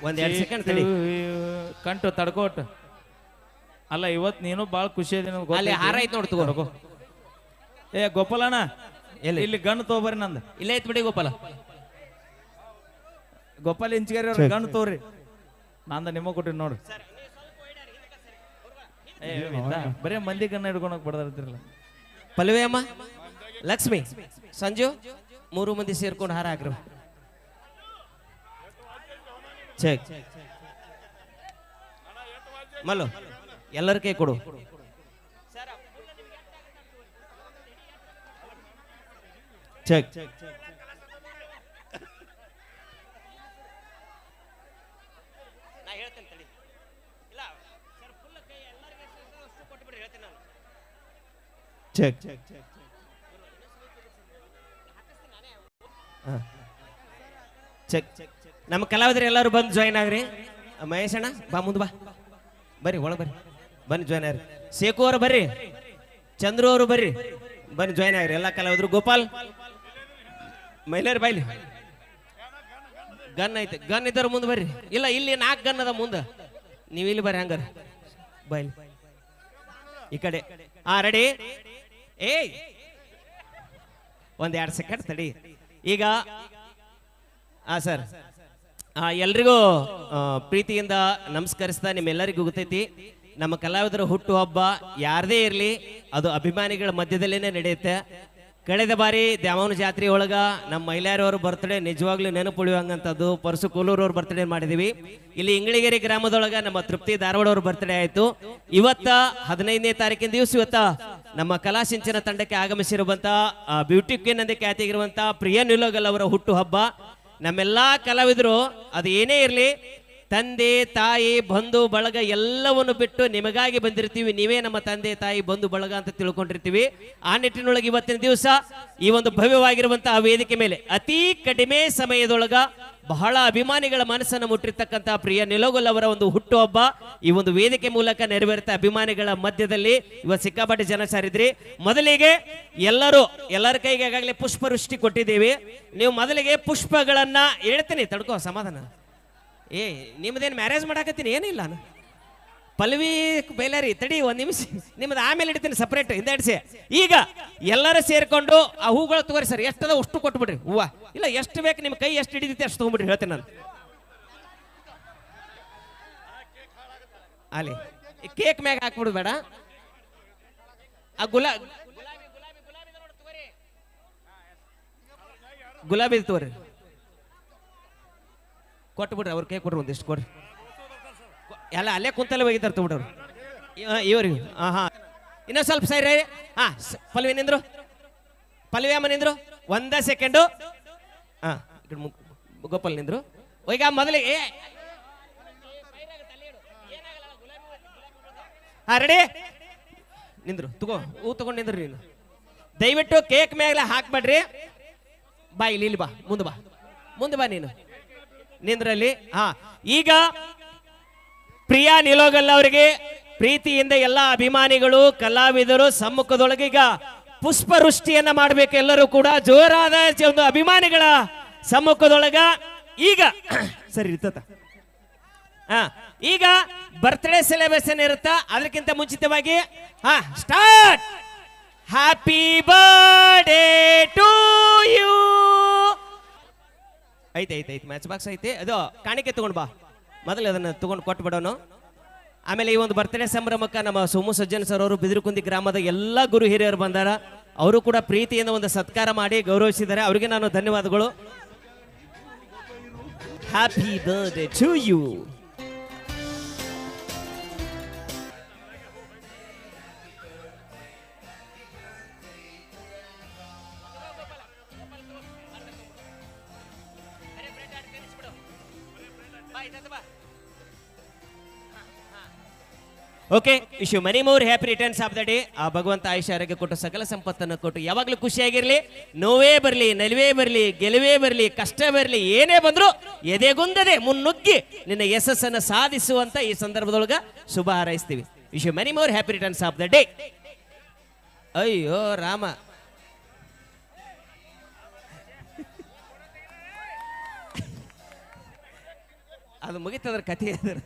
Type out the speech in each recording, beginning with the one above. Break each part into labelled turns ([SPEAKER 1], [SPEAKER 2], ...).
[SPEAKER 1] ಒಂದ್ 2 ಸೆಕೆಂಡ್ ತಡಿ.
[SPEAKER 2] ಕಂಟು ತಡ್ಕೋಟ್. ಅಲ್ಲ ಇವತ್ ನೀನು ಬಾಳ ಖುಷಿ ಅದಿ.
[SPEAKER 1] ಅಲ್ಲಿ ಹಾರ ಐತ್ ನೋಡ್ ತಗೋ.
[SPEAKER 2] ಏ ಗೋಪಾಲಣ್ಣ ಇಲ್ಲಿ ಗಣ್ಣು ತಗೋಬರಿ ನಂದು.
[SPEAKER 1] ಇಲ್ಲೇ ಐತ್ ಬಿಡಿ ಗೋಪಾಲ.
[SPEAKER 2] ಗೋಪಾಲ್ ಇಂಚಿಗಾರಿ ಅವ್ರ ಗಣ್ಣು ತೋರಿ. ನಂದ ನಿಮಗ್ ಕೊಟ್ಟಿನಿ ನೋಡ್ರಿ. ಬರೀ ಮಂದಿ ಗಣ್ಣ ಹಿಡ್ಕೊಳಕ್ ಬಡದಿರಲ್ಲ.
[SPEAKER 1] ಪಲ್ವಿ ಅಮ್ಮ, ಲಕ್ಷ್ಮಿ, ಸಂಜು 3 ಮಂದಿ ಸೇರ್ಕೊಂಡು ಹಾರ ಹಾಕ್ರು. ಚೆಕ್ ಮಲ್ಲು ಎಲ್ಲರ ಕೈ ಕೊಡು. Check check check. ನಮ್ಮ ಕಲಾವಿದರು ಎಲ್ಲರೂ ಬಂದು ಜಾಯಿನ್ ಆಗ್ರಿ. ಮಹೇಶ್ ಅಣ್ಣ ಬಾ ಮುಂದೆ ಬಾ, ಬರ್ರಿ ಒಳಗೆ ಬರ್ರಿ, ಬನ್ನಿ ಜಾಯಿನ್ ಆಗ್ರಿ. ಶೇಖು ಅವರು ಬರ್ರಿ, ಚಂದ್ರು ಅವರು ಬರ್ರಿ, ಬನ್ನಿ ಜಾಯಿನ್ ಆಗ್ರಿ ಎಲ್ಲ ಕಲಾವಿದರು. ಗೋಪಾಲ್ ಮಹಿಳೆಯರು ಬಾಯ್ಲಿ ಗನ್ ಐತೆ, ಗನ್ ಇದ್ದವ್ರು ಮುಂದೆ ಬರ್ರಿ. ಇಲ್ಲ ಇಲ್ಲಿ 4 ಗನ್ ಅದ ಮುಂದೆ, ನೀವು ಇಲ್ಲಿ ಬರ್ರಿ ಹಂಗಾರ ಬಾಯ್ಲಿ ಈ ಕಡೆ. ರೆಡಿ. ಏಯ್ ಒಂದ್ 2 ಸೆಕೆಂಡ್ ತಡಿ. ಈಗ ಸರ್ ಎಲ್ರಿಗೂ ಪ್ರೀತಿಯಿಂದ ನಮಸ್ಕರಿಸ್ತಾ, ನಿಮ್ಮೆಲ್ಲರಿಗೂ ಗೊತ್ತೈತಿ ನಮ್ಮ ಕಲಾವಿದರ ಹುಟ್ಟು ಹಬ್ಬ ಯಾರದೇ ಇರಲಿ ಅದು ಅಭಿಮಾನಿಗಳ ಮಧ್ಯದಲ್ಲೇನೆ ನಡೆಯುತ್ತೆ. ಕಳೆದ ಬಾರಿ ದ್ಯಾಮವ್ವನ ಜಾತ್ರೆ ಒಳಗ ನಮ್ಮ ಮಹಿಳೆಯರವ್ರ ಬರ್ತ್ಡೇ ನಿಜವಾಗ್ಲೂ ನೆನಪು ಉಳಿಯುವಂಥದ್ದು. ಪರಸು ಕೋಲೂರವ್ರ ಬರ್ತ್ಡೇ ಮಾಡಿದೀವಿ. ಇಲ್ಲಿ ಇಂಗಳಿಗೆರೆ ಗ್ರಾಮದೊಳಗ ನಮ್ಮ ತೃಪ್ತಿ ಧಾರವಾಡ ಅವ್ರ ಬರ್ತ್ಡೇ ಆಯ್ತು. ಇವತ್ತ 15ನೇ ತಾರೀಕಿನ ದಿವಸ ಇವತ್ತ ನಮ್ಮ ಕಲಾ ಸಿಂಚನ ತಂಡಕ್ಕೆ ಆಗಮಿಸಿರುವಂತ ಬ್ಯೂಟಿ ಕ್ವೀನ್ ಎಂದೇ ಖ್ಯಾತಿಗಿರುವಂತ ಪ್ರಿಯಾ ನಿಲೋಗಲ್ ಅವರ ಹುಟ್ಟು ಹಬ್ಬ. ನಮ್ಮೆಲ್ಲಾ ಕಲಾವಿದರು ಅದು ಏನೇ ಇರಲಿ, ತಂದೆ ತಾಯಿ ಬಂಧು ಬಳಗ ಎಲ್ಲವನ್ನು ಬಿಟ್ಟು ನಿಮಗಾಗಿ ಬಂದಿರ್ತೀವಿ. ನೀವೇ ನಮ್ಮ ತಂದೆ ತಾಯಿ ಬಂಧು ಬಳಗ ಅಂತ ತಿಳ್ಕೊಂಡಿರ್ತೀವಿ. ಆ ನಿಟ್ಟಿನೊಳಗೆ ಇವತ್ತಿನ ದಿವಸ ಈ ಒಂದು ಭವ್ಯವಾಗಿರುವಂತಹ ವೇದಿಕೆ ಮೇಲೆ ಅತಿ ಕಡಿಮೆ ಸಮಯದೊಳಗ ಬಹಳ ಅಭಿಮಾನಿಗಳ ಮನಸ್ಸನ್ನು ಮುಟ್ಟಿರ್ತಕ್ಕಂಥ ಪ್ರಿಯ ನಿಲೋಗಲ್ ಅವರ ಒಂದು ಹುಟ್ಟುಹಬ್ಬ ಈ ಒಂದು ವೇದಿಕೆ ಮೂಲಕ ನೆರವೇರುತ್ತಾ ಅಭಿಮಾನಿಗಳ ಮಧ್ಯದಲ್ಲಿ ಇವತ್ತು ಸಿಕ್ಕಾಪಟ್ಟೆ ಜನ ಸಾರಿದ್ರಿ. ಮೊದಲಿಗೆ ಎಲ್ಲರ ಕೈಗೆ ಈಗಾಗಲೇ ಪುಷ್ಪವೃಷ್ಟಿ ಕೊಟ್ಟಿದ್ದೇವೆ. ನೀವು ಮೊದಲಿಗೆ ಪುಷ್ಪಗಳನ್ನ ಹೇಳ್ತೀನಿ, ತಡ್ಕೋ ಸಮಾಧಾನ. ನಿಮ್ದೇನು ಮ್ಯಾರೇಜ್ ಮಾಡಾಕತ್ತೀನಿ ಏನಿಲ್ಲ ನಾನು. ಪಲ್ವಿ ಬೈಲಾರಿ ತಡಿ 1 ನಿಮಿಷ, ನಿಮ್ದು ಆಮೇಲೆ ಇಡ್ತೀನಿ ಸಪ್ರೇಟ್ ಹಿಂದೆಡ್ಸಿ. ಈಗ ಎಲ್ಲರೂ ಸೇರ್ಕೊಂಡು ಆ ಹೂಗಳು ತಗೋರಿ ಸರ್, ಎಷ್ಟದ ಅಷ್ಟು ಕೊಟ್ಬಿಡ್ರಿ ಹೂವ. ಇಲ್ಲ ಎಷ್ಟು ಬೇಕು ನಿಮ್ಮ ಕೈ ಎಷ್ಟು ಹಿಡಿದೈತಿ ಅಷ್ಟು ತಗೊಂಡ್ಬಿಡ್ರಿ, ಹೇಳ್ತೀನಿ ನಾನು. ಅಲ್ಲಿ ಕೇಕ್ ಮ್ಯಾಗ ಹಾಕ್ಬಿಡು ಬೇಡ. ಆ ಗುಲಾಬಿ ತಗೋರಿ, ಕೊಟ್ಬಿಡ್ರಿ ಅವ್ರ ಕೈ ಕೊಡ್ರಿ, ಒಂದಿಷ್ಟು ಕೊಡ್ರಿ. ಎಲ್ಲ ಅಲ್ಲೇ ಕುಂತಲ್ಲೇ ಹೋಗಿದ್ದಾರೆ ತಗೊಬಿಟ್ಟವ್ರು ಇವ್ರಿಗೆ. ಇನ್ನೊಂದು ಸ್ವಲ್ಪ ಸರಿ. ಪಲ್ವಿ ನಿಂದ್ರು, ಪಲ್ವಿ ಅಮ್ಮ ನಿಂದ್ರು 1 ಸೆಕೆಂಡು. ಗೋಪಾಲ್ ನಿಂದ್ರು. ಈಗ ಮೊದಲಿಗೆ ರೆಡಿ ನಿಂದ್ರು, ತಗೋ ಹೂ ತಗೊಂಡು ನಿಂದ್ರಿ. ನೀನು ದಯವಿಟ್ಟು ಕೇಕ್ ಮ್ಯಾಗಲ ಹಾಕ್ಬೇಡ್ರಿ. ಬಾ ಇಲ್ಲಿ ಬಾ, ಮುಂದೆ ಬಾ ನೀನು ನಿಂದ್ರಲ್ಲಿ. ಈಗ ಪ್ರಿಯಾ ನಿಲೋಗಲ್ ಅವರಿಗೆ ಪ್ರೀತಿಯಿಂದ ಎಲ್ಲ ಅಭಿಮಾನಿಗಳು ಕಲಾವಿದರು ಸಮ್ಮುಖದೊಳಗೆ ಈಗ ಪುಷ್ಪವೃಷ್ಟಿಯನ್ನ ಮಾಡಬೇಕು. ಎಲ್ಲರೂ ಕೂಡ ಜೋರಾದ ಒಂದು ಅಭಿಮಾನಿಗಳ ಸಮ್ಮುಖದೊಳಗ ಈಗ ಸರಿ ಇರ್ತದ. ಈಗ ಬರ್ತ್ಡೇ ಸೆಲೆಬ್ರೇಷನ್ ಇರುತ್ತಾ, ಅದಕ್ಕಿಂತ ಮುಂಚಿತವಾಗಿ start. Happy birthday to you. ಐತೆ ಮ್ಯಾಚ್ ಬಾಕ್ಸ್ ಐತೆ, ಅದು ಕಾಣಿಕೆ ತಗೊಂಡ್ ಬಾ. ಮೊದಲು ಅದನ್ನ ತಗೊಂಡು ಕೊಟ್ಟು ಬಿಡೋನು. ಆಮೇಲೆ ಈ ಒಂದು ಬರ್ತ್ಡೇ ಸಂಭ್ರಮಕ್ಕೆ ನಮ್ಮ ಸೋಮು ಸಜ್ಜನ್ ಸರ್ ಅವರು ಬಿದಿರುಕುಂದಿ ಗ್ರಾಮದ ಎಲ್ಲ ಗುರು ಹಿರಿಯರು ಬಂದಾರ. ಅವರು ಕೂಡ ಪ್ರೀತಿಯಿಂದ ಒಂದು ಸತ್ಕಾರ ಮಾಡಿ ಗೌರವಿಸಿದ್ದಾರೆ. ಅವರಿಗೆ ನಾನು ಧನ್ಯವಾದಗಳು. Happy birthday to you. Okay, wish you many more happy returns of the day. ಆ ಭಗವಂತ ಆಯುಷ್ಯ ಆರೋಗ್ಯ ಕೊಟ್ಟು ಸಕಲ ಸಂಪತ್ತನ್ನು ಕೊಟ್ಟು ಯಾವಾಗಲೂ ಖುಷಿಯಾಗಿರ್ಲಿ. ನೋವೇ ಬರಲಿ, ನಲಿವೇ ಬರಲಿ, ಗೆಲುವೇ ಬರಲಿ, ಕಷ್ಟ ಬರಲಿ, ಏನೇ ಬಂದ್ರು ಎದೆಗುಂದದೆ ಮುನ್ನುಗ್ಗಿ ನಿನ್ನ ಯಶಸ್ಸನ್ನು ಸಾಧಿಸುವಂತ ಈ ಸಂದರ್ಭದೊಳಗ ಶುಭ ಹಾರೈಸ್ತೀವಿ. Wish you many more happy returns of the day. ಅಯ್ಯೋ ರಾಮ, ಅದು ಮುಗಿತದ್ರ ಕಥೆ ಅದ್ರ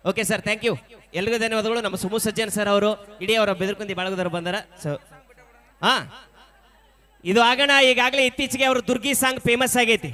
[SPEAKER 1] ಓಕೆ ಸರ್, ಥ್ಯಾಂಕ್ ಯು. ಎಲ್ರಿಗೂ ಧನ್ಯವಾದಗಳು. ನಮ್ಮ ಸುಮು ಸಜ್ಜನ್ ಸರ್ ಅವರು ಇಡೀ ಅವರ ಬೆದರ್ಕುಂದಿ ಬಳಗದವರು ಬಂದಾರ. ಸೊ ಹಾ, ಇದು ಆಗೋಣ. ಈಗಾಗಲೇ ಇತ್ತೀಚೆಗೆ ಅವರು ದುರ್ಗಿ ಸಾಂಗ್ ಫೇಮಸ್ ಆಗೈತಿ.